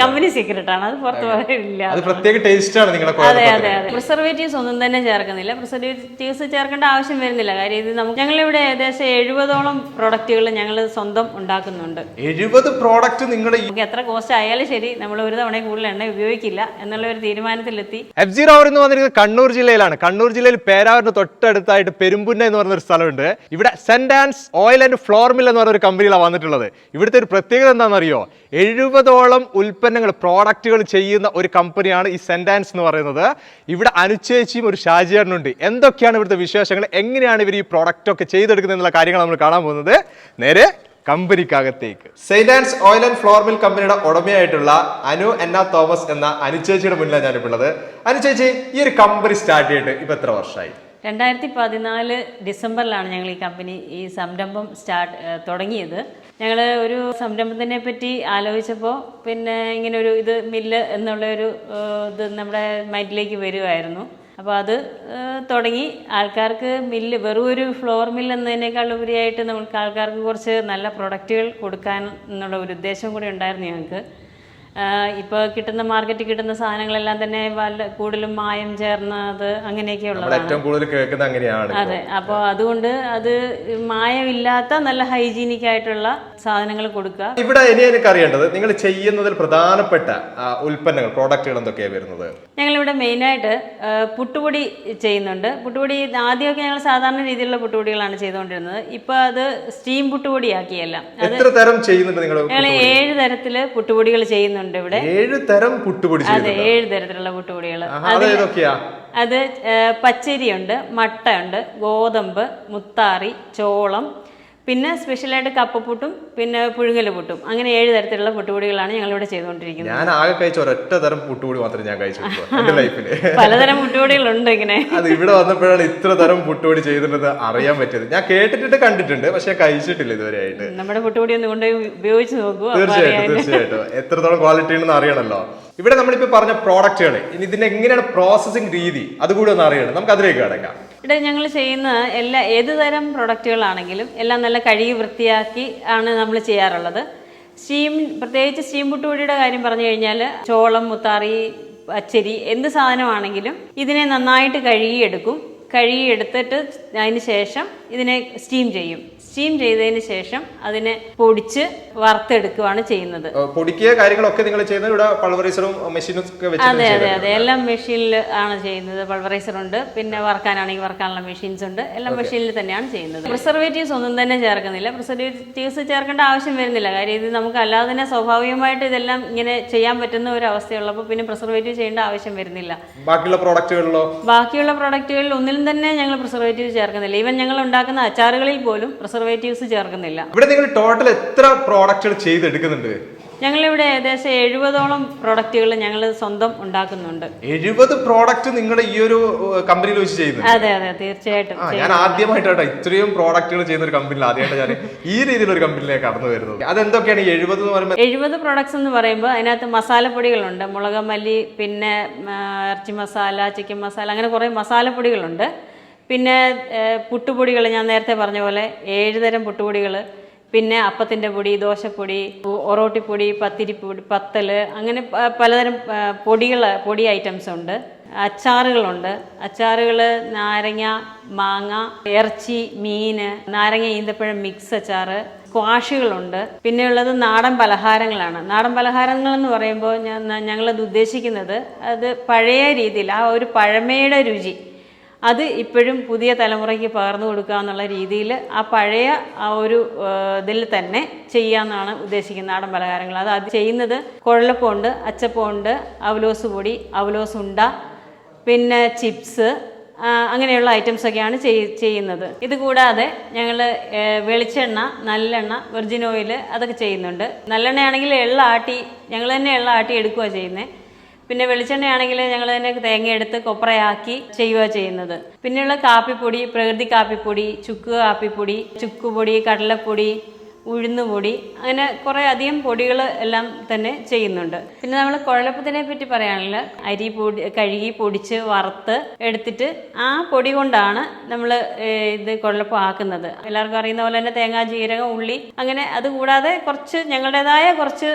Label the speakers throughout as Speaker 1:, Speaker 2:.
Speaker 1: Company secret ആണ്, അത് പുറത്ത് പറയില്ല.
Speaker 2: അത് പ്രത്യേക ടേസ്റ്റ് ആണ് നിങ്ങളെ.
Speaker 1: അതെ അതെ അതെ. പ്രിസർവേറ്റീവ്സ് ഒന്നും തന്നെ ചേർക്കുന്നില്ല, പ്രിസർവേറ്റീവ്സ് ചേർക്കേണ്ട ആവശ്യം വരുന്നില്ല. കാര്യം ഇത് ഞങ്ങളിവിടെ ഏകദേശം 70ഓളം പ്രോഡക്റ്റുകൾ ഞങ്ങൾ സ്വന്തം ഉണ്ടാക്കുന്നുണ്ട്.
Speaker 2: 70 പ്രോഡക്റ്റ് നിങ്ങൾ
Speaker 1: എത്ര കോസ്റ്റ് ആയാലും ശരി, നമ്മൾ ഒരു തവണ കൂടുതൽ എണ്ണ ഉപയോഗിക്കില്ല എന്നുള്ള ഒരു തീരുമാനത്തിലെത്തി.
Speaker 2: ROVER എന്ന് വന്നിരിക്കുന്നത് കണ്ണൂർ ജില്ലയിലാണ്. കണ്ണൂർ ജില്ലയിൽ പേരാവൂരിന് തൊട്ടടുത്തായിട്ട് പെരുമ്പുന്ന എന്ന് പറഞ്ഞൊരു സ്ഥലമുണ്ട്. ഇവിടെ സെന്റാൻസ് ഓയിൽ ആൻഡ് ഫ്ലോർ മിൽ എന്ന് പറഞ്ഞ ഒരു കമ്പനിയിലാണ് വന്നിട്ടുള്ളത്. ഇവിടുത്തെ ഒരു പ്രത്യേകത എന്താണെന്നറിയോ? 70ഓളം ഉൽപ്പന്നങ്ങൾ പ്രോഡക്റ്റുകൾ ചെയ്യുന്ന ഒരു കമ്പനിയാണ് ഈ സെന്റാൻസ് എന്ന് പറയുന്നത്. ഇവിടെ അനുചേച്ചിയും ഒരു ഷാജിയാനുണ്ട്. എന്തൊക്കെയാണ് ഇവിടുത്തെ വിശേഷങ്ങൾ, എങ്ങനെയാണ് ഇവർ ഈ പ്രോഡക്റ്റ് ഒക്കെ ചെയ്തെടുക്കുന്നത് എന്നുള്ള കാര്യങ്ങൾ നമ്മൾ കാണാൻ പോകുന്നത്. നേരെ കമ്പനിക്കകത്തേക്ക്. സെന്റാൻസ് ഓയിൽ ആൻഡ് ഫ്ലോർ മിൽ കമ്പനിയുടെ ഉടമയായിട്ടുള്ള അന്ന തോമസ് എന്ന അനുചേച്ചിയുടെ മുന്നിലാണ് ഞാനിപ്പോൾ ഉള്ളത്. അനുചേച്ചി, ഈ ഒരു കമ്പനി സ്റ്റാർട്ട് ചെയ്തിട്ട് ഇപ്പൊ എത്ര വർഷമായി?
Speaker 1: 2014 ഡിസംബറിലാണ് ഞങ്ങൾ ഈ സംരംഭം തുടങ്ങിയത്. ഞങ്ങൾ ഒരു സംരംഭത്തിനെ പറ്റി ആലോചിച്ചപ്പോൾ പിന്നെ ഇങ്ങനെ ഇത് മില്ല് എന്നുള്ളൊരു ഇത് നമ്മുടെ മൈൻഡിലേക്ക് വരുമായിരുന്നു. അപ്പോൾ അത് തുടങ്ങി ആൾക്കാർക്ക് മില്ല് വെറും ഒരു ഫ്ലോർ മില്ല് എന്നതിനേക്കാൾ ഉപരിയായിട്ട് നമുക്ക് ആൾക്കാർക്ക് കുറച്ച് നല്ല പ്രൊഡക്റ്റുകൾ കൊടുക്കാൻ എന്നുള്ള ഒരു ഉദ്ദേശം കൂടി ഉണ്ടായിരുന്നു ഞങ്ങൾക്ക്. ഇപ്പോൾ മാർക്കറ്റിൽ കിട്ടുന്ന സാധനങ്ങളെല്ലാം തന്നെ കൂടുതലും മായം ചേർന്നത് അങ്ങനെയൊക്കെയുള്ളതാണ്. അതെ, അപ്പോൾ അതുകൊണ്ട് അത് മായമില്ലാത്ത നല്ല ഹൈജീനിക് ആയിട്ടുള്ള സാധനങ്ങൾ കൊടുക്കുക.
Speaker 2: ഇവിടെ ഇനി എനിക്ക് അറിയേണ്ടത്, നിങ്ങൾ ചെയ്യുന്നതിൽ പ്രധാനപ്പെട്ട ഉൽപ്പന്നങ്ങൾ പ്രോഡക്റ്റുകൾ എന്തൊക്കെയാണ് വരുന്നത്?
Speaker 1: ഞങ്ങളിവിടെ മെയിനായിട്ട് പുട്ടുപൊടി ചെയ്യുന്നുണ്ട്. പുട്ടുപൊടി ആദ്യമൊക്കെ ഞങ്ങൾ സാധാരണ രീതിയിലുള്ള പുട്ടുപൊടികളാണ് ചെയ്തുകൊണ്ടിരുന്നത്. ഇപ്പൊ അത് സ്റ്റീം പുട്ടുപൊടിയാക്കിയല്ല.
Speaker 2: എത്ര തരം ചെയ്യുന്നുണ്ട് നിങ്ങൾ?
Speaker 1: ഞങ്ങൾ 7 തരത്തില് പുട്ടുപൊടികൾ ചെയ്യുന്നുണ്ട് ഇവിടെ.
Speaker 2: 7 തരം പുട്ടുപൊടി?
Speaker 1: അതെ, 7 തരത്തിലുള്ള പുട്ടുപൊടികൾ. അത് പച്ചരിയുണ്ട്, മട്ടയുണ്ട്, ഗോതമ്പ്, മുത്താറി, ചോളം, പിന്നെ സ്പെഷ്യലായിട്ട് കപ്പപ്പുട്ടും പിന്നെ പുഴുങ്ങല് പുട്ടും, അങ്ങനെ 7 തരത്തിലുള്ള പുട്ടുപൊടികളാണ് ഞങ്ങളിവിടെ ചെയ്തുകൊണ്ടിരിക്കുന്നത്.
Speaker 2: ഞാൻ ആകെ കഴിച്ച ഒരൊറ്റ തരം പുട്ടുപൊടി മാത്രമേ ഞാൻ കഴിച്ചിട്ടുള്ളൂ എന്റെ ലൈഫിൽ.
Speaker 1: പലതരം പുട്ടുപൊടികളുണ്ട് ഇങ്ങനെ.
Speaker 2: അത് ഇവിടെ വന്നപ്പോഴാണ് ഇത്ര തരം പുട്ടുപൊടി ചെയ്തിട്ടുള്ളത് അറിയാൻ പറ്റിയത്. ഞാൻ കേട്ടിട്ട് കണ്ടിട്ടുണ്ട്, പക്ഷെ കഴിച്ചിട്ടില്ല ഇതുവരെയായിട്ട്.
Speaker 1: നമ്മുടെ പുട്ടുപൊടി ഒന്ന് കൊണ്ടുപോയി ഉപയോഗിച്ച് നോക്കൂ.
Speaker 2: തീർച്ചയായിട്ടും എത്രത്തോളം ക്വാളിറ്റി ഉണ്ടെന്ന് അറിയണല്ലോ. ഇവിടെ നമ്മളിപ്പോ പറഞ്ഞ പ്രോഡക്റ്റുകൾ, ഇനി ഇതിന്റെ എങ്ങനെയാണ് പ്രോസസിങ് രീതി അതുകൂടി ഒന്ന് അറിയണം. നമുക്ക് അതിലേക്ക് കിടക്കാം.
Speaker 1: ഇവിടെ ഞങ്ങൾ ചെയ്യുന്ന ഏത് തരം പ്രൊഡക്റ്റുകളാണെങ്കിലും എല്ലാം നല്ല കഴുകി വൃത്തിയാക്കി ആണ് നമ്മൾ ചെയ്യാറുള്ളത്. പ്രത്യേകിച്ച് സ്റ്റീം പുട്ടുപൊടിയുടെ കാര്യം പറഞ്ഞു കഴിഞ്ഞാൽ ചോളം, മുത്താറി, പച്ചരി എന്ത് സാധനമാണെങ്കിലും ഇതിനെ നന്നായിട്ട് കഴുകിയെടുത്തിട്ട് അതിന് ശേഷം ഇതിനെ സ്റ്റീം ചെയ്തതിന് ശേഷം അതിനെ പൊടിച്ച് വറുത്തെടുക്കുകയാണ് ചെയ്യുന്നത്.
Speaker 2: പൊടിക്കുക കാര്യങ്ങളൊക്കെ നിങ്ങൾ ചെയ്യുന്നത് ഇവിടെ പൾവറൈസറും മെഷീനും ഒക്കെ വെച്ച്?
Speaker 1: അതെ അതെ അതെ, എല്ലാം മെഷീനിൽ ആണ് ചെയ്യുന്നത്. പൾവറൈസർ ഉണ്ട്, പിന്നെ വറുക്കാനാണെങ്കിൽ വറുക്കാനുള്ള മെഷീൻസ് ഉണ്ട്, എല്ലാം മെഷീനിൽ തന്നെയാണ് ചെയ്യുന്നത്. പ്രിസർവേറ്റീവ്സ് ഒന്നും തന്നെ ചേർക്കുന്നില്ല, പ്രിസർവേറ്റീവ്സ് ചേർക്കേണ്ട ആവശ്യം വരുന്നില്ല. കാര്യം ഇത് നമുക്ക് അല്ലാതെ തന്നെ സ്വാഭാവികമായിട്ട് ഇതെല്ലാം ഇങ്ങനെ ചെയ്യാൻ പറ്റുന്ന ഒരു അവസ്ഥയുള്ളപ്പോൾ പിന്നെ പ്രിസർവേറ്റീവ് ചെയ്യേണ്ട ആവശ്യം വരുന്നില്ല.
Speaker 2: ബാക്കിയുള്ള
Speaker 1: പ്രോഡക്റ്റുകളിൽ ഒന്നിലും തന്നെ ഞങ്ങൾ പ്രിസർവേറ്റീവ് ചേർക്കുന്നില്ല. ഈവൻ ഞങ്ങൾ ഉണ്ടാക്കുന്ന അച്ചാറുകളിൽ പോലും പ്രിസർവേറ്റീവ്സ് ചേർക്കുന്നില്ല.
Speaker 2: ഇവിടെ നിങ്ങൾ ടോട്ടൽ എത്ര പ്രോഡക്റ്റുകൾ ചെയ്തെടുക്കുന്നുണ്ട്?
Speaker 1: ഞങ്ങളിവിടെ ഏകദേശം 70ഓളം പ്രോഡക്റ്റുകൾ ഞങ്ങൾ സ്വന്തം ഉണ്ടാക്കുന്നുണ്ട്.
Speaker 2: 70 പ്രോഡക്റ്റ് നിങ്ങൾ ഈ ഒരു കമ്പനിയിൽ വെച്ച് ചെയ്യുന്നത്?
Speaker 1: അതെ അതെ, തീർച്ചയായിട്ടും.
Speaker 2: ഞാൻ ആദ്യമായിട്ടാണ് ഇത്രയും പ്രോഡക്റ്റുകൾ ചെയ്യുന്ന ഒരു കമ്പനിയിൽ ആദ്യമായിട്ട് ഞാൻ ഈ രീതിയിലൊരു കമ്പനിയിലേക്ക് കടന്നു വരുന്നത്. അതെന്തൊക്കെയാണ് 70 എന്ന് പറയുമ്പോൾ? 70
Speaker 1: പ്രോഡക്ട്സ് എന്ന് പറയുമ്പോൾ അതിനകത്ത് മസാലപ്പൊടികളുണ്ട്, മുളക്, മല്ലി, പിന്നെ ഇറച്ചി മസാല, ചിക്കൻ മസാല, അങ്ങനെ കുറേ മസാലപ്പൊടികളുണ്ട്. പിന്നെ പുട്ടുപൊടികൾ, ഞാൻ നേരത്തെ പറഞ്ഞ പോലെ 7 തരം പുട്ടുപൊടികൾ, പിന്നെ അപ്പത്തിൻ്റെ പൊടി, ദോശപ്പൊടി, ഒറോട്ടിപ്പൊടി, പത്തിരിപ്പൊടി, പത്തല്, അങ്ങനെ പലതരം പൊടി ഐറ്റംസ് ഉണ്ട്. അച്ചാറുകളുണ്ട്. നാരങ്ങ, മാങ്ങ, ഇറച്ചി, മീൻ, നാരങ്ങ ഈന്തപ്പഴം മിക്സ് അച്ചാറ്, സ്ക്വാഷുകളുണ്ട്. പിന്നെയുള്ളത് നാടൻ പലഹാരങ്ങളാണ്. നാടൻ പലഹാരങ്ങൾ എന്ന് പറയുമ്പോൾ ഞങ്ങളത് ഉദ്ദേശിക്കുന്നത് അത് പഴയ രീതിയിൽ ആ ഒരു പഴമയുടെ രുചി അത് ഇപ്പോഴും പുതിയ തലമുറയ്ക്ക് പകർന്നു കൊടുക്കുക എന്നുള്ള രീതിയിൽ ആ പഴയ ആ ഒരു ഇതിൽ തന്നെ ചെയ്യാമെന്നാണ് ഉദ്ദേശിക്കുന്നത്. നാടൻ പലഹാരങ്ങൾ അത് ചെയ്യുന്നത് കുഴലപ്പമുണ്ട്, അച്ചപ്പമുണ്ട്, അവലോസ് പൊടി, അവലോസ് ഉണ്ട, പിന്നെ ചിപ്സ്, അങ്ങനെയുള്ള ഐറ്റംസൊക്കെയാണ് ചെയ്യുന്നത്. ഇതുകൂടാതെ ഞങ്ങൾ വെളിച്ചെണ്ണ, നല്ലെണ്ണ, വെർജിൻ ഓയിൽ അതൊക്കെ ചെയ്യുന്നുണ്ട്. നല്ലെണ്ണയാണെങ്കിൽ ഞങ്ങൾ തന്നെ എള്ള ആട്ടി എടുക്കുകയാണ് ചെയ്യുന്നത്. പിന്നെ വെളിച്ചെണ്ണയാണെങ്കിൽ ഞങ്ങൾ തന്നെ തേങ്ങ എടുത്ത് കൊപ്രയാക്കി ചെയ്യുന്നത്. പിന്നെയുള്ള കാപ്പിപ്പൊടി, പ്രകൃതി കാപ്പിപ്പൊടി, ചുക്ക് കാപ്പിപ്പൊടി, ചുക്കുപൊടി, കടലപ്പൊടി, ഉഴുന്നുപൊടി, അങ്ങനെ കുറേ അധികം പൊടികൾ എല്ലാം തന്നെ ചെയ്യുന്നുണ്ട്. പിന്നെ നമ്മൾ കുഴലപ്പത്തിനെ പറ്റി പറയുകയാണെങ്കിൽ അരി കഴുകി പൊടിച്ച് വറുത്ത് എടുത്തിട്ട് ആ പൊടി കൊണ്ടാണ് നമ്മൾ ഇത് കുഴലപ്പം ആക്കുന്നത്. എല്ലാവർക്കും അറിയുന്ന പോലെ തന്നെ തേങ്ങ, ജീരകം, ഉള്ളി, അങ്ങനെ അതുകൂടാതെ കുറച്ച് ഞങ്ങളുടേതായ കുറച്ച്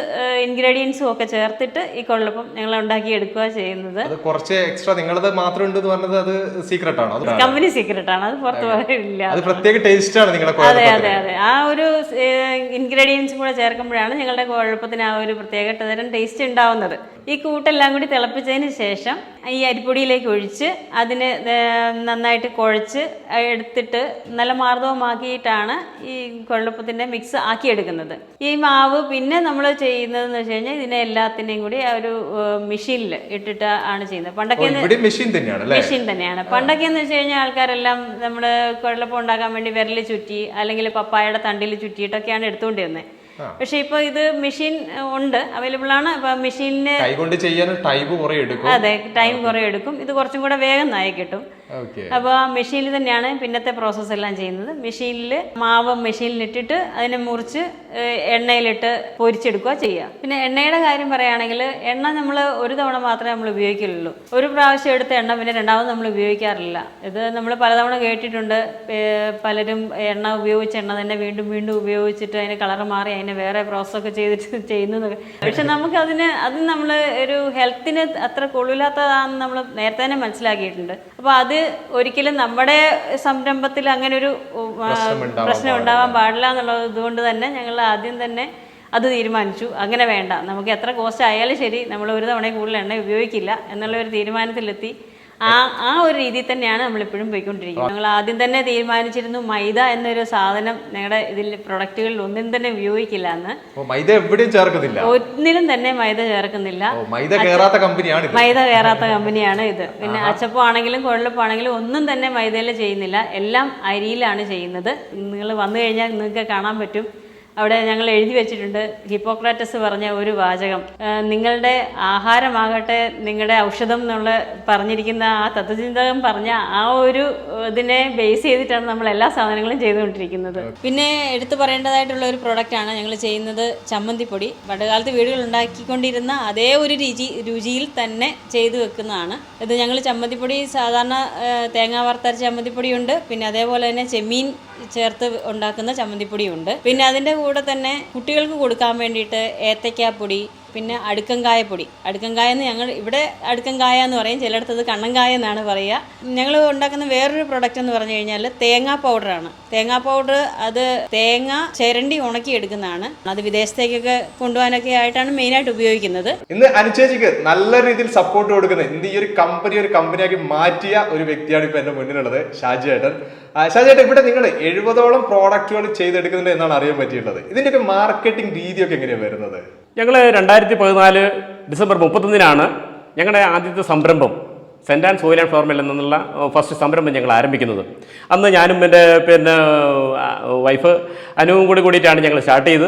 Speaker 1: ഇൻഗ്രീഡിയൻസും ഒക്കെ ചേർത്തിട്ട് ഈ കുഴലപ്പം ഞങ്ങൾ ഉണ്ടാക്കിയെടുക്കുക ചെയ്യുന്നത്.
Speaker 2: കുറച്ച് എക്സ്ട്രാ നിങ്ങളത് മാത്രം ഉണ്ട് പറഞ്ഞത് അത് സീക്രട്ട് ആണോ?
Speaker 1: കമ്പനി സീക്രട്ട് ആണ്, അത് പുറത്ത് പറയില്ല.
Speaker 2: അത് പ്രത്യേക ടേസ്റ്റ് ആണ് നിങ്ങളുടെ.
Speaker 1: അതെ അതെ അതെ, ആ ഒരു ഇൻഗ്രീഡിയൻസും കൂടെ ചേർക്കുമ്പോഴാണ് ഞങ്ങളുടെ കുഴപ്പത്തിന് ആ ഒരു പ്രത്യേക തരം ടേസ്റ്റ് ഉണ്ടാവുന്നത്. ഈ കൂട്ടെല്ലാം കൂടി തിളപ്പിച്ചതിന് ശേഷം ഈ അരിപ്പൊടിയിലേക്ക് ഒഴിച്ച് അതിന് നന്നായിട്ട് കുഴച്ച് എടുത്തിട്ട് നല്ല മാർദ്ദവമാക്കിയിട്ടാണ് ഈ കുഴപ്പത്തിൻ്റെ മിക്സ് ആക്കിയെടുക്കുന്നത്. ഈ മാവ് പിന്നെ നമ്മൾ ചെയ്യുന്നതെന്ന് വെച്ച് കഴിഞ്ഞാൽ ഇതിനെ എല്ലാത്തിനെയും കൂടി ആ ഒരു മെഷീനിൽ ഇട്ടിട്ട് ആണ് ചെയ്യുന്നത്. പണ്ടൊക്കെ മെഷീൻ തന്നെയാണ്. പണ്ടൊക്കെ എന്ന് വെച്ച് കഴിഞ്ഞാൽ ആൾക്കാരെല്ലാം നമ്മൾ കുഴലപ്പം ഉണ്ടാക്കാൻ വേണ്ടി വിരൽ ചുറ്റി അല്ലെങ്കിൽ പപ്പായയുടെ തണ്ടിൽ ചുറ്റിയിട്ടൊക്കെയാണ് എടുത്തുകൊണ്ടിരുന്നത്. പക്ഷെ ഇപ്പൊ ഇത് മെഷീൻ ഉണ്ട്, അവൈലബിൾ ആണ്. അപ്പൊ മെഷീനിന് അതെ ടൈം കുറെ എടുക്കും. ഇത് കുറച്ചും കൂടെ വേഗം നായി കിട്ടും. അപ്പോൾ ആ മെഷീനിൽ തന്നെയാണ് പിന്നത്തെ പ്രോസസ്സ് എല്ലാം ചെയ്യുന്നത്. മെഷീനിൽ മാവ് മെഷീനിലിട്ടിട്ട് അതിനെ മുറിച്ച് എണ്ണയിലിട്ട് പൊരിച്ചെടുക്കുക ചെയ്യുക. പിന്നെ എണ്ണയുടെ കാര്യം പറയുകയാണെങ്കിൽ എണ്ണ നമ്മൾ ഒരു തവണ മാത്രമേ നമ്മൾ ഉപയോഗിക്കുള്ളൂ. ഒരു പ്രാവശ്യം എടുത്ത എണ്ണ പിന്നെ രണ്ടാമത് നമ്മൾ ഉപയോഗിക്കാറില്ല. ഇത് നമ്മൾ പലതവണ കേട്ടിട്ടുണ്ട്, പലരും എണ്ണ ഉപയോഗിച്ച എണ്ണ തന്നെ വീണ്ടും വീണ്ടും ഉപയോഗിച്ചിട്ട് അതിന് കളർ മാറി അതിനെ വേറെ പ്രോസസ്സൊക്കെ ചെയ്തിട്ട് ചെയ്യുന്നതൊക്കെ. പക്ഷെ നമുക്കതിന് അത് നമ്മൾ ഒരു ഹെൽത്തിന് അത്ര കൊള്ളില്ലാത്തതാണെന്ന് നമ്മൾ നേരത്തെ തന്നെ മനസ്സിലാക്കിയിട്ടുണ്ട്. അപ്പോൾ അത് ഒരിക്കലും നമ്മുടെ സംരംഭത്തിൽ അങ്ങനെ ഒരു പ്രശ്നം ഉണ്ടാവാൻ പാടില്ല എന്നുള്ളത് ഇതുകൊണ്ട് തന്നെ ഞങ്ങൾ ആദ്യം തന്നെ അത് തീരുമാനിച്ചു. അങ്ങനെ വേണ്ട, നമുക്ക് എത്ര കോസ്റ്റ് ആയാലും ശരി നമ്മൾ ഒരു തവണയും കൂടുതൽ എണ്ണ ഉപയോഗിക്കില്ല എന്നുള്ള ഒരു തീരുമാനത്തിലെത്തി. ആ ഒരു രീതിയിൽ തന്നെയാണ് നമ്മളിപ്പോഴും പോയിക്കൊണ്ടിരിക്കുന്നത്. ഞങ്ങൾ ആദ്യം തന്നെ തീരുമാനിച്ചിരുന്നു മൈദ എന്നൊരു സാധനം ഞങ്ങളുടെ ഇതിൽ പ്രൊഡക്റ്റുകളിൽ ഒന്നിനും തന്നെ ഉപയോഗിക്കില്ല എന്ന്.
Speaker 2: മൈദ എവിടെയും ചേർക്കുന്നില്ല,
Speaker 1: ഒന്നിനും തന്നെ മൈദ ചേർക്കുന്നില്ല.
Speaker 2: മൈദ കയറാത്ത
Speaker 1: കമ്പനിയാണ് ഇത്. പിന്നെ അച്ചപ്പം ആണെങ്കിലും കുഴലപ്പം ആണെങ്കിലും ഒന്നും തന്നെ മൈദയിൽ ചെയ്യുന്നില്ല, എല്ലാം അരിയിലാണ് ചെയ്യുന്നത്. നിങ്ങൾ വന്നു കഴിഞ്ഞാൽ നിങ്ങൾക്ക് കാണാൻ പറ്റും, അവിടെ ഞങ്ങൾ എഴുതി വെച്ചിട്ടുണ്ട്, ഹിപ്പോക്രാറ്റസ് പറഞ്ഞ ഒരു വാചകം, നിങ്ങളുടെ ആഹാരമാകട്ടെ നിങ്ങളുടെ ഔഷധം എന്നുള്ള പറഞ്ഞിരിക്കുന്ന ആ തത്വചിന്തകം പറഞ്ഞ ആ ഒരു ഇതിനെ ബേസ് ചെയ്തിട്ടാണ് നമ്മൾ എല്ലാ സാധനങ്ങളും ചെയ്തുകൊണ്ടിരിക്കുന്നത്. പിന്നെ എടുത്തു പറയേണ്ടതായിട്ടുള്ള ഒരു പ്രോഡക്റ്റാണ് ഞങ്ങൾ ചെയ്യുന്നത് ചമ്മന്തിപ്പൊടി. പണ്ടുകാലത്ത് വീടുകൾ ഉണ്ടാക്കിക്കൊണ്ടിരുന്ന അതേ ഒരു രുചിയിൽ തന്നെ ചെയ്തു വെക്കുന്നതാണ് ഇത്. ഞങ്ങൾ ചമ്മന്തിപ്പൊടി സാധാരണ തേങ്ങ വറുത്തരച്ച ചമ്മന്തിപ്പൊടിയുണ്ട്, പിന്നെ അതേപോലെ തന്നെ ചെമ്മീൻ ചേർത്ത് ഉണ്ടാക്കുന്ന ചമ്മന്തിപ്പൊടിയുണ്ട്. പിന്നെ അതിൻ്റെ കൂടെ തന്നെ കുട്ടികൾക്ക് കൊടുക്കാൻ വേണ്ടിയിട്ട് ഏത്തയ്ക്കാപ്പൊടി, പിന്നെ അടുക്കങ്കായപ്പൊടി. അടുക്കങ്കായ എന്ന് ഞങ്ങൾ ഇവിടെ അടുക്കങ്കായ എന്ന് പറയും, ചിലയിടത്തത് കണ്ണങ്കായ എന്നാണ് പറയുക. ഞങ്ങൾ ഉണ്ടാക്കുന്ന വേറൊരു പ്രൊഡക്റ്റ് എന്ന് പറഞ്ഞു കഴിഞ്ഞാൽ തേങ്ങാ പൗഡറാണ്. തേങ്ങാ പൗഡർ അത് തേങ്ങ ചിരണ്ടി ഉണക്കി എടുക്കുന്നതാണ്. അത് വിദേശത്തേക്കൊക്കെ കൊണ്ടുപോകാനൊക്കെ ആയിട്ടാണ് മെയിനായിട്ട് ഉപയോഗിക്കുന്നത്.
Speaker 2: ഇന്ന് അനുചേച്ചിക്ക് നല്ല രീതിയിൽ സപ്പോർട്ട് കൊടുക്കുന്നത് ഇന്ന് ഈ ഒരു കമ്പനിയാക്കി മാറ്റിയ ഒരു വ്യക്തിയാണ് ഇപ്പൊ എന്റെ മുന്നിലുള്ളത്, ഷാജിയേട്ടൻ. ഷാജിയേട്ടൻ, ഇവിടെ നിങ്ങൾ 70ഓളം പ്രോഡക്റ്റുകൾ ചെയ്തെടുക്കുന്നുണ്ട് എന്നാണ് അറിയാൻ പറ്റിയിട്ടുള്ളത്. ഇതിന്റെയൊക്കെ മാർക്കറ്റിംഗ് രീതിയൊക്കെ എങ്ങനെയാണ് വരുന്നത്?
Speaker 3: ഞങ്ങൾ 2014 ഡിസംബർ 31 ഞങ്ങളുടെ ആദ്യത്തെ സംരംഭം cent and soil and flour mill എന്നുള്ള ഫസ്റ്റ് സംരംഭം ഞങ്ങൾ ആരംഭിക്കുന്നത്. അന്ന് ഞാനും എൻ്റെ വൈഫ് അനുവും കൂടിയിട്ടാണ് ഞങ്ങൾ സ്റ്റാർട്ട് ചെയ്ത്.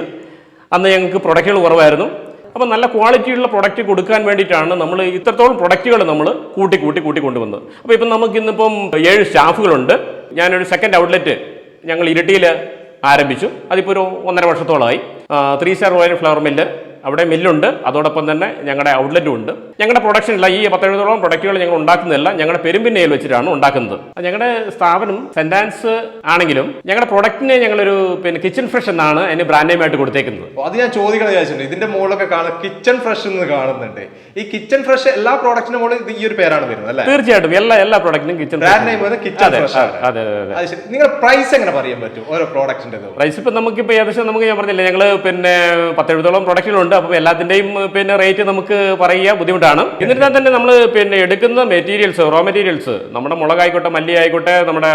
Speaker 3: അന്ന് ഞങ്ങൾക്ക് പ്രൊഡക്റ്റുകൾ കുറവായിരുന്നു. അപ്പോൾ നല്ല ക്വാളിറ്റിയുള്ള പ്രൊഡക്റ്റ് കൊടുക്കാൻ വേണ്ടിയിട്ടാണ് നമ്മൾ ഇത്രത്തോളം പ്രൊഡക്റ്റുകൾ നമ്മൾ കൂട്ടി കൊണ്ടുവന്നത്. അപ്പോൾ ഇപ്പം നമുക്കിന്നിപ്പം 7 സ്റ്റാഫുകളുണ്ട്. ഞാനൊരു സെക്കൻഡ് ഔട്ട്ലെറ്റ് ഞങ്ങൾ ഇരിട്ടിയിൽ ആരംഭിച്ചു. അതിപ്പോൾ ഒരു 1.5 വർഷത്തോളമായി. 3 സ്റ്റാർ റോയൽ ഫ്ലവർ മില്ല് അവിടെ മില്ലുണ്ട്, അതോടൊപ്പം തന്നെ ഞങ്ങളുടെ ഔട്ട്ലെറ്റും ഉണ്ട്. ഞങ്ങളുടെ പ്രൊഡക്ഷനില്ല ഈ 10-70ഓളം പ്രൊഡക്റ്റുകൾ ഞങ്ങൾ ഉണ്ടാക്കുന്നതല്ല, ഞങ്ങളുടെ പെരുമ്പിന്നയിൽ വെച്ചിട്ടാണ് ഉണ്ടാക്കുന്നത്. ഞങ്ങളുടെ സ്ഥാപനം സെന്റ് ആൻസ് ആണെങ്കിലും ഞങ്ങളുടെ പ്രൊഡക്റ്റിനെ ഞങ്ങളൊരു കിച്ചൺ ഫ്രഷ് എന്നാണ് അതിന് ബ്രാൻഡ് നെയിമായിട്ട് കൊടുത്തേക്കുന്നത്.
Speaker 2: അത് ഞാൻ ചോദിക്കണം വിചാരിച്ചിട്ടുണ്ട്. ഇതിന്റെ മുകളിലൊക്കെ കിച്ചൺ ഫ്രഷ് എന്ന് കാണുന്നുണ്ട്. ഈ കിച്ചൺ ഫ്രഷ് എല്ലാ പ്രോഡക്റ്റിനും മുകളിൽ ഈ ഒരു പേരാണ് വരുന്നത് അല്ലേ?
Speaker 3: തീർച്ചയായിട്ടും എല്ലാ പ്രൊഡക്റ്റിനും kitchen
Speaker 2: brand name Kitchen Fresh. അതെ. നിങ്ങൾ പ്രൈസ് എങ്ങനെ പറയാൻ പറ്റും ഓരോ പ്രോഡക്റ്റിന്റെ? പ്രൈസ്
Speaker 3: ഇപ്പൊ നമുക്കിപ്പോ ഏകദേശം ഞാൻ പറഞ്ഞില്ലേ, ഞങ്ങൾ 10-70ഓളം പ്രൊഡക്റ്റുകളുണ്ട്. അപ്പം എല്ലാത്തിൻ്റെയും റേറ്റ് നമുക്ക് പറയുക ബുദ്ധിമുട്ടാണ്. എന്നിരുന്നാൽ തന്നെ നമ്മൾ എടുക്കുന്ന മെറ്റീരിയൽസ്, റോ മെറ്റീരിയൽസ്, നമ്മുടെ മുളകായിക്കോട്ടെ, മല്ലി ആയിക്കോട്ടെ, നമ്മുടെ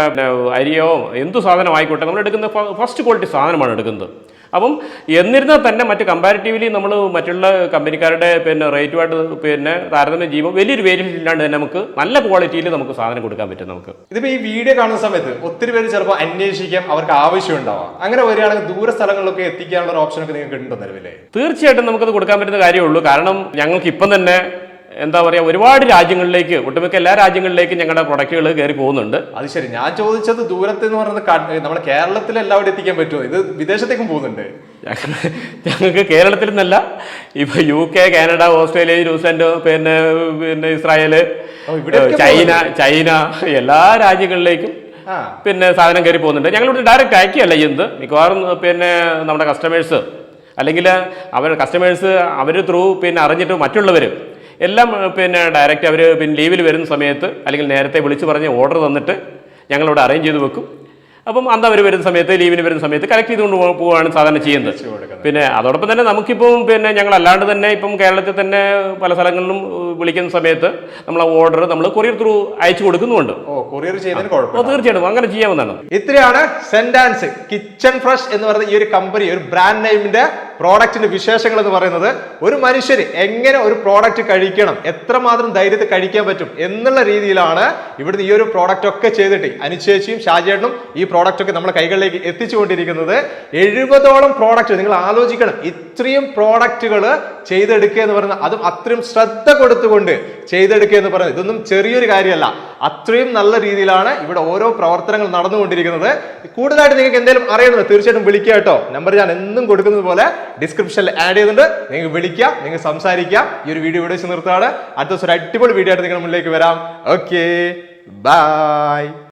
Speaker 3: അരിയോ എന്തു സാധനം ആയിക്കോട്ടെ, നമ്മൾ എടുക്കുന്ന ഫസ്റ്റ് ക്വാളിറ്റി സാധനമാണ് എടുക്കുന്നത്. അപ്പം എന്നിരുന്നാൽ തന്നെ മറ്റ് കമ്പാരിറ്റീവ്ലി നമ്മൾ മറ്റുള്ള കമ്പനിക്കാരുടെ റേറ്റുമായിട്ട് താരതമ്യം ചെയ്യുമ്പോൾ വലിയൊരു വേരിയേഷൻ ഇല്ലാണ്ട് തന്നെ നമുക്ക് നല്ല ക്വാളിറ്റിയിൽ നമുക്ക് സാധനം കൊടുക്കാൻ പറ്റും. നമുക്ക്
Speaker 2: ഇതിപ്പോൾ ഈ വീഡിയോ കാണുന്ന സമയത്ത് ഒത്തിരി പേര് ചിലപ്പോൾ അന്വേഷിക്കാം, അവർക്ക് ആവശ്യം ഉണ്ടാവാം. അങ്ങനെ വരികയാണെങ്കിൽ ദൂര സ്ഥലങ്ങളിലൊക്കെ എത്തിക്കാനുള്ള ഒരു ഓപ്ഷൻ ഒക്കെ നിങ്ങൾക്ക് ഉണ്ടോ നിലവിലെ?
Speaker 3: തീർച്ചയായിട്ടും നമുക്കത് കൊടുക്കാൻ പറ്റുന്ന കാര്യമുള്ളൂ. കാരണം ഞങ്ങൾക്ക് ഇപ്പം തന്നെ എന്താ പറയുക, ഒരുപാട് രാജ്യങ്ങളിലേക്ക്, ഒട്ടുമിക്ക എല്ലാ രാജ്യങ്ങളിലേക്കും ഞങ്ങളുടെ പ്രൊഡക്റ്റുകൾ കയറി പോകുന്നുണ്ട്.
Speaker 2: അത് ശരി. ഞാൻ ചോദിച്ചത് ദൂരത്ത് എന്ന് പറയുന്നത് നമ്മുടെ കേരളത്തിൽ എല്ലാവരും എത്തിക്കാൻ പറ്റുമോ? ഇത് വിദേശത്തേക്കും പോകുന്നുണ്ട്.
Speaker 3: ഞങ്ങൾക്ക് കേരളത്തിൽ നിന്നല്ല, ഇപ്പൊ UK, കാനഡ, ഓസ്ട്രേലിയ, ന്യൂസിലാൻഡ്, പിന്നെ ഇസ്രായേൽ, ചൈന എല്ലാ രാജ്യങ്ങളിലേക്കും പിന്നെ സാധനം കയറി പോകുന്നുണ്ട്. ഞങ്ങളിവിടെ ഡയറക്റ്റ് അയക്കുകയല്ല ചെയ്യുന്നത്. മിക്കവാറും പിന്നെ നമ്മുടെ കസ്റ്റമേഴ്സ് അല്ലെങ്കിൽ കസ്റ്റമേഴ്സ് അവർ ത്രൂ പിന്നെ അറിഞ്ഞിട്ട് മറ്റുള്ളവർ എല്ലാം പിന്നെ ഡയറക്റ്റ് അവർ പിന്നെ ലീവിൽ വരുന്ന സമയത്ത് അല്ലെങ്കിൽ നേരത്തെ വിളിച്ച് പറഞ്ഞ് ഓർഡർ തന്നിട്ട് ഞങ്ങളിവിടെ അറേഞ്ച് ചെയ്ത് വെക്കും. അപ്പം അന്ന് അവർ വരുന്ന സമയത്ത്, ലീവിന് വരുന്ന സമയത്ത് കളക്ട് ചെയ്തുകൊണ്ട് പോവുകയാണ് സാധാരണ ചെയ്യുന്നത്. പിന്നെ അതോടൊപ്പം തന്നെ നമുക്കിപ്പം പിന്നെ ഞങ്ങളല്ലാണ്ട് തന്നെ ഇപ്പം കേരളത്തിൽ തന്നെ പല സ്ഥലങ്ങളിലും വിളിക്കുന്ന സമയത്ത് നമ്മൾ ആ ഓർഡർ നമ്മൾ കൊറിയർ ത്രൂ അയച്ചു കൊടുക്കുന്നുണ്ട്. തീർച്ചയായിട്ടും അങ്ങനെ ചെയ്യാവുന്നതാണ്.
Speaker 2: ഇത്രയാണ് സെന്റാൻസ് കിച്ചൺ ഫ്രഷ് എന്ന് പറയുന്ന ഈ ഒരു കമ്പനി, ഒരു ബ്രാൻഡ് നെയിമിന്റെ പ്രോഡക്റ്റിന്റെ വിശേഷങ്ങൾ എന്ന് പറയുന്നത്. ഒരു മനുഷ്യന് എങ്ങനെ ഒരു പ്രോഡക്റ്റ് കഴിക്കണം, എത്രമാത്രം ധൈര്യത്തിൽ കഴിക്കാൻ പറ്റും എന്നുള്ള രീതിയിലാണ് ഇവിടുന്ന് ഈ ഒരു പ്രോഡക്റ്റ് ഒക്കെ ചെയ്തിട്ട് അനുശേഷിയും ഷാജേട്ടനും ഈ പ്രോഡക്റ്റ് ഒക്കെ നമ്മുടെ കൈകളിലേക്ക് എത്തിച്ചുകൊണ്ടിരിക്കുന്നത്. 70ഓളം പ്രോഡക്റ്റ്. നിങ്ങൾ ആലോചിക്കണം, ഇത്രയും പ്രോഡക്റ്റുകൾ ചെയ്തെടുക്കുക എന്ന് പറയുന്നത്, അതും അത്രയും ശ്രദ്ധ കൊടുത്തുകൊണ്ട് ചെയ്തെടുക്കുക എന്ന് പറയുന്നത് ഇതൊന്നും ചെറിയൊരു കാര്യമല്ല. അത്രയും നല്ല രീതിയിലാണ് ഇവിടെ ഓരോ പ്രവർത്തനങ്ങൾ നടന്നുകൊണ്ടിരിക്കുന്നത്. കൂടുതലായിട്ട് നിങ്ങൾക്ക് എന്തെങ്കിലും അറിയണമെന്ന് തീർച്ചയായിട്ടും വിളിക്കുക കേട്ടോ. നമ്പർ ഞാൻ എന്നും കൊടുക്കുന്നത് പോലെ ഡിസ്ക്രിപ്ഷനിൽ ആഡ് ചെയ്യുന്നുണ്ട്. നിങ്ങൾക്ക് വിളിക്കാം, നിങ്ങൾക്ക് സംസാരിക്കാം. ഈ ഒരു വീഡിയോ ഇവിടെ വെച്ച് നിർത്താണ്. അടുത്ത ദിവസം ഒരു അടിപൊളി വീഡിയോ ആയിട്ട് നിങ്ങളുടെ മുന്നിലേക്ക് വരാം. Okay, by.